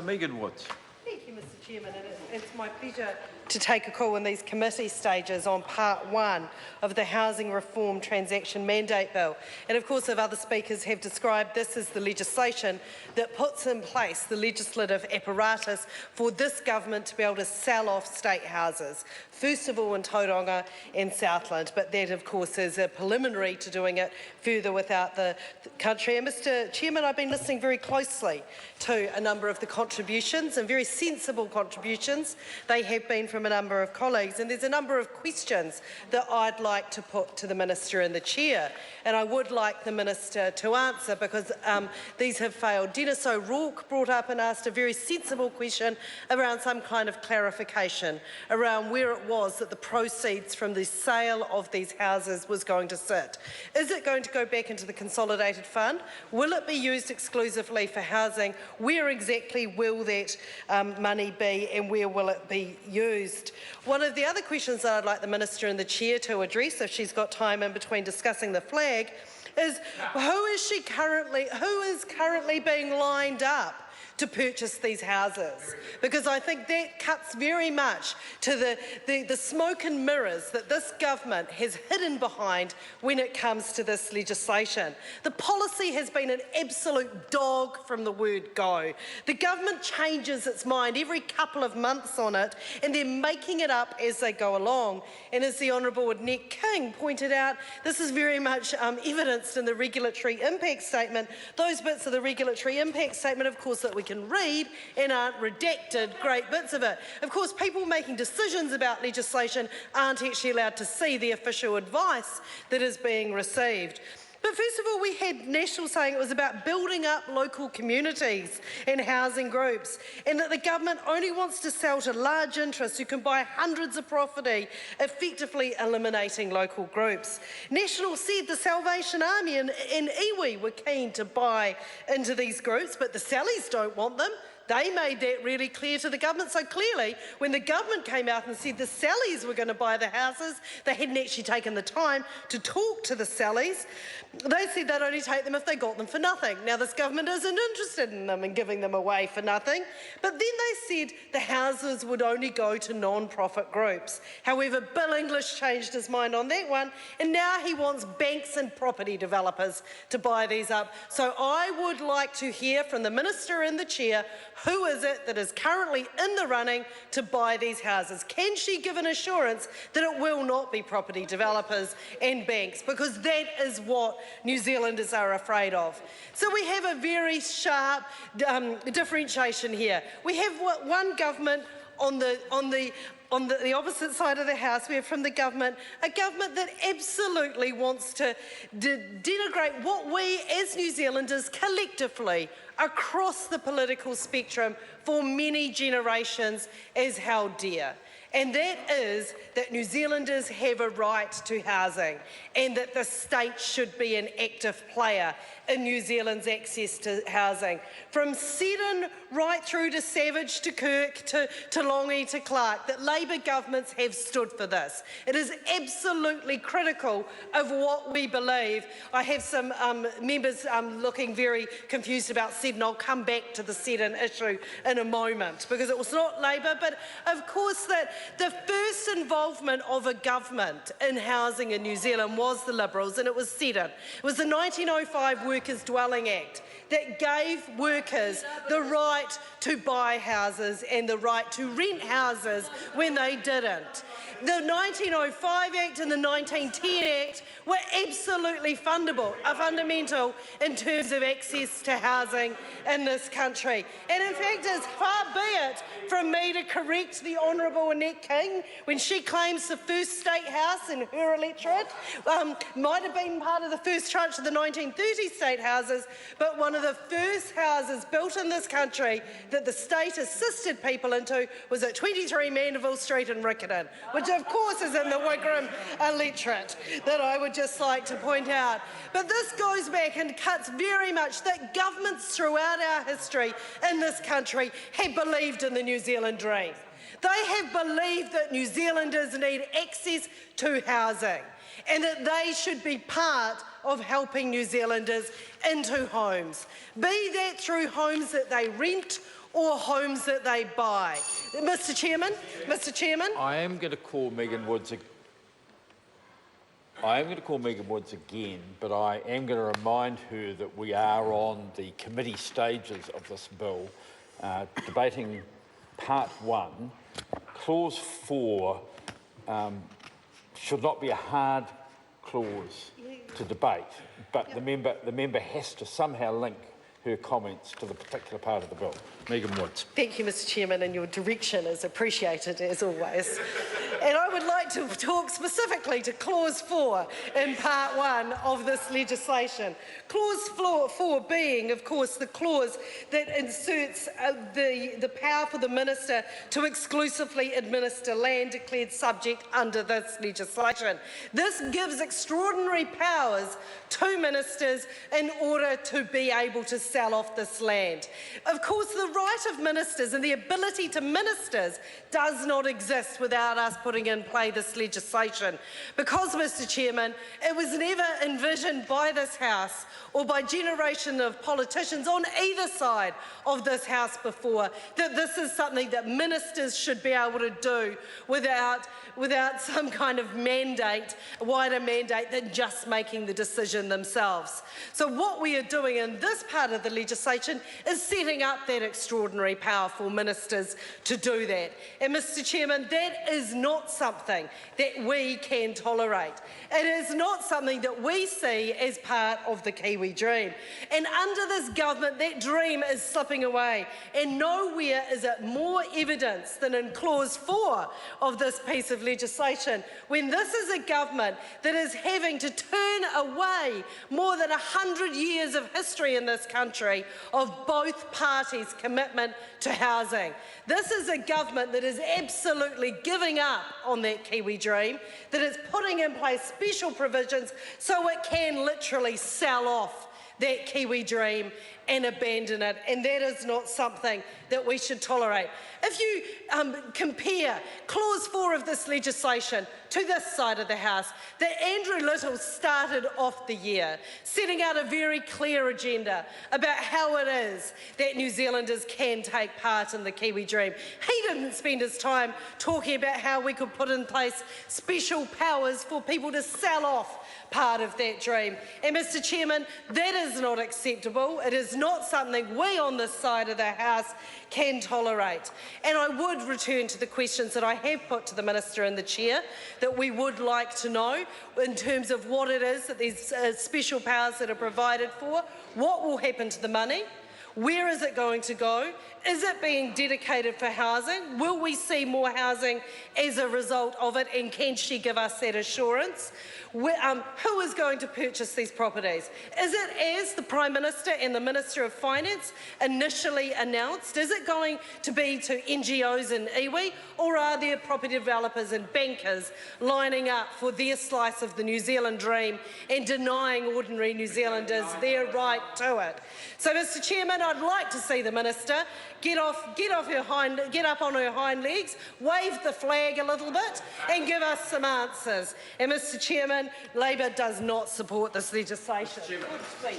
Megan Woods. Thank you, Mr Chairman. It's my pleasure to take a call in these committee stages on part one of the Housing Reform Transaction Mandate Bill. And of course, if other speakers have described this as the legislation that puts in place the legislative apparatus for this government to be able to sell off state houses, first of all in Tauranga and Southland, but that of course is a preliminary to doing it further without the country. And Mr Chairman, I've been listening very closely to a number of the contributions, and very sensible contributions they have been from a number of colleagues, and there's a number of questions that I'd like to put to the Minister and the Chair, and I would like the Minister to answer because these have failed. Dennis O'Rourke brought up and asked a very sensible question around some kind of clarification around where it was that the proceeds from the sale of these houses was going to sit. Is it going to go back into the consolidated fund? Will it be used exclusively for housing? Where exactly will that money be, and where will it be used? One of the other questions that I'd like the Minister and the Chair to address, if she's got time in between discussing the flag, is who is currently being lined up to purchase these houses, because I think that cuts very much to the smoke and mirrors that this government has hidden behind when it comes to this legislation. The policy has been an absolute dog from the word go. The government changes its mind every couple of months on it, and they're making it up as they go along. And as the Honourable Annette King pointed out, this is very much evidenced in the regulatory impact statement. Those bits of the regulatory impact statement, of course, that we can read and aren't redacted, great bits of it. Of course, people making decisions about legislation aren't actually allowed to see the official advice that is being received. But first of all, we had National saying it was about building up local communities and housing groups, and that the government only wants to sell to large interests who can buy hundreds of property, effectively eliminating local groups. National said the Salvation Army and iwi were keen to buy into these groups, but the Sallies don't want them. They made that really clear to the government. So clearly, when the government came out and said the Sallies were going to buy the houses, they hadn't actually taken the time to talk to the Sallies. They said they'd only take them if they got them for nothing. Now, this government isn't interested in them and giving them away for nothing. But then they said the houses would only go to non-profit groups. However, Bill English changed his mind on that one, and now he wants banks and property developers to buy these up. So I would like to hear from the Minister and the Chair, who is it that is currently in the running to buy these houses? Can she give an assurance that it will not be property developers and banks? Because that is what New Zealanders are afraid of. So we have a very sharp differentiation here. We have one government on the opposite side of the House. We have from the government a government that absolutely wants to denigrate what we as New Zealanders collectively across the political spectrum for many generations as held dear. And that is that New Zealanders have a right to housing, and that the state should be an active player in New Zealand's access to housing. From Seddon right through to Savage to Kirk to Longi to Clark, that Labour governments have stood for this. It is absolutely critical of what we believe. I have some members looking very confused about Seddon. I'll come back to the Seddon issue in a moment, because it was not Labour, but of course that the first involvement of a government in housing in New Zealand was the Liberals, and it was Seddon. It was the 1905 Workers' Dwelling Act that gave workers the right to buy houses and the right to rent houses when they didn't. The 1905 Act and the 1910 Act were absolutely fundamental in terms of access to housing in this country. And in fact, as far be it from me to correct the Honourable Annette King when she claims the first state house in her electorate might have been part of the first tranche of the 1930 state houses, but one of the first houses built in this country that the state assisted people into was at 23 Mandeville Street in Riccarton, which of course is in the Wigram electorate, that I would just like to point out. But this goes back and cuts very much that governments throughout our history in this country have believed in the New Zealand dream. They have believed that New Zealanders need access to housing, and that they should be part of helping New Zealanders into homes, be that through homes that they rent or homes that they buy. Mr Chairman, I am going to call Megan Woods again, but I am going to remind her that we are on the committee stages of this bill, debating part 1. Clause 4 should not be a hard clause to debate, but the member has to somehow link her comments to the particular part of the bill. Megan Woods. Thank you, Mr Chairman, and your direction is appreciated as always. And I would like to talk specifically to Clause 4 in Part 1 of this legislation. Clause 4 being, of course, the clause that inserts the power for the Minister to exclusively administer land declared subject under this legislation. This gives extraordinary powers to ministers in order to be able to sell off this land. Of course, the right of ministers and the ability to ministers does not exist without us putting in play this legislation. Because, Mr Chairman, it was never envisioned by this House or by generation of politicians on either side of this House before that this is something that ministers should be able to do without some kind of mandate, a wider mandate than just making the decision themselves. So what we are doing in this part of the legislation is setting up that extraordinary power for ministers to do that. And Mr Chairman, that is not something that we can tolerate. It is not something that we see as part of the Kiwi dream. And under this government, that dream is slipping away. And nowhere is it more evidence than in Clause 4 of this piece of legislation, when this is a government that is having to turn away more than 100 years of history in this country of both parties' commitment to housing. This is a government that is absolutely giving up on that Kiwi dream, that is putting in place special provisions so it can literally sell off that Kiwi dream and abandon it, and that is not something that we should tolerate. If you compare Clause 4 of this legislation to this side of the House, that Andrew Little started off the year setting out a very clear agenda about how it is that New Zealanders can take part in the Kiwi dream. He didn't spend his time talking about how we could put in place special powers for people to sell off part of that dream. And Mr Chairman, that is not acceptable. It is not something we on this side of the House can tolerate. And I would return to the questions that I have put to the Minister and the Chair that we would like to know in terms of what it is that these special powers that are provided for, what will happen to the money, where is it going to go? Is it being dedicated for housing? Will we see more housing as a result of it? And can she give us that assurance? Who is going to purchase these properties? Is it as the Prime Minister and the Minister of Finance initially announced? Is it going to be to NGOs in iwi, or are there property developers and bankers lining up for their slice of the New Zealand dream and denying ordinary New Zealanders their right to it? So, Mr Chairman, I'd like to see the Minister get up on her hind legs, wave the flag a little bit and give us some answers. And Mr Chairman, Labor does not support this legislation.